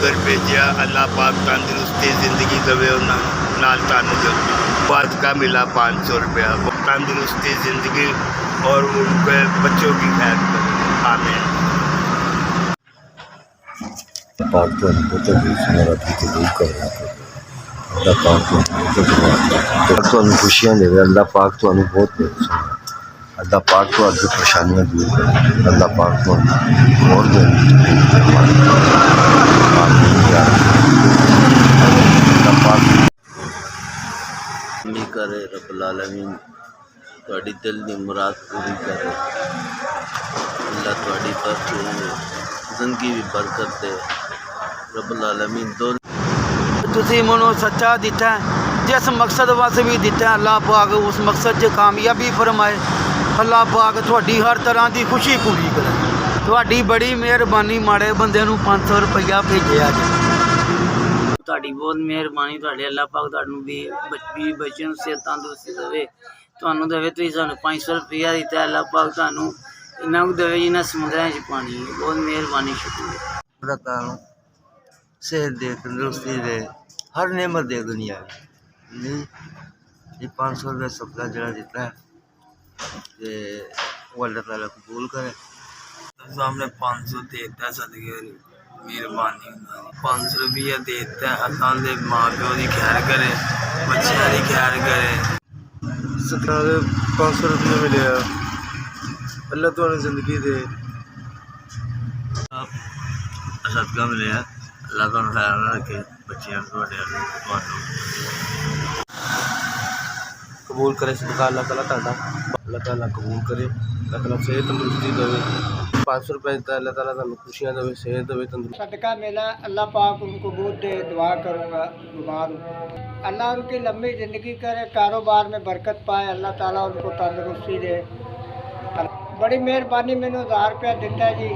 लंगर भेजा। अल्लाह पाक तंदुरुस्ती जिंदगी देवे उन्होंने नाल तानू बाद का मिला 500 रुपया। तंदुरुस्ती जिंदगी और उनके बच्चों की खैर करे। आमीन। पाक तो बहुत मेरा भी कबूल कर अल्लाह पाक तो खुशियाँ दे अल्लाह पाक तो बहुत अल्लाह पाक तो अगे परेशानियाँ दूर करे। अल्लाह पाक तो और करे रब्बुल आलमीन तुहाडी दिल दी मुराद पूरी करे। अल्लाह तुहाडी तरफ जिंदगी भी बरकत दे रब्बुल आलमीन। तुसी मनो सच्चा दिता जिस मकसद वास्ते भी दिता अल्लाह पाक उस मकसद च कामयाबी फरमाए। अल्लाह पाक थोड़ी हर तरह की खुशी पूरी करे। थोड़ी बड़ी मेहरबानी माड़े बंदे नूं 500 रुपया भेजिया जी। ਤੁਹਾਡੀ बहुत मेहरबानी ਤੁਹਾਡੇ अल्लाह पाक ਤੁਹਾਨੂੰ भी बच्चे ਨੂੰ ਸਿਹਤ तंदुरुस्ती देवे ਤੁਹਾਨੂੰ देवे। ਤੁਸੀਂ ਸਾਨੂੰ 500 रुपया ਦਿੱਤਾ अल्लाह पाक ਤੁਹਾਨੂੰ इन्ना कुछ देवे जिन्ना समुद्रां च पानी। बहुत मेहरबानी शुक्रिया। अल्लाह ताला सेहत दे तंदुरुस्ती दे हर नेमत दे दुनिया नहीं। ये 500 रुपया सबका जरा दिता है वो अल्लाह ताला कबूल करे। सामने 500 देता सदके मेहरबानी 500 रुपया देता अल्लाह दे माँ प्यो की खैर करे बच्चों की खैर करे। 500 रुपया मिले अल्लाह तो जिंदगी दे सदका मिले अल्लाह तो खैर रखे बच्चों कबूल करे सदका अल्लाह ताला ताड़ा अल्लाह ताला कबूल करे। अल्लाह ताला सेहत तंदुरुस्ती देवे। 500 रुपया दिता अल्लाह ताला तुहानू खुशियाँ देवे सेहत देवे तंदुरुस्ती। सदका मिला अल्लाह पाक उनको बहुत दे। दुआ करूँगा बीमार अल्लाह उनकी लंबी ज़िंदगी करे कारोबार में बरकत पाए। अल्लाह ताला उनको तंदुरुस्ती दे। बड़ी मेहरबानी मैंने 1000 रुपया दिता जी।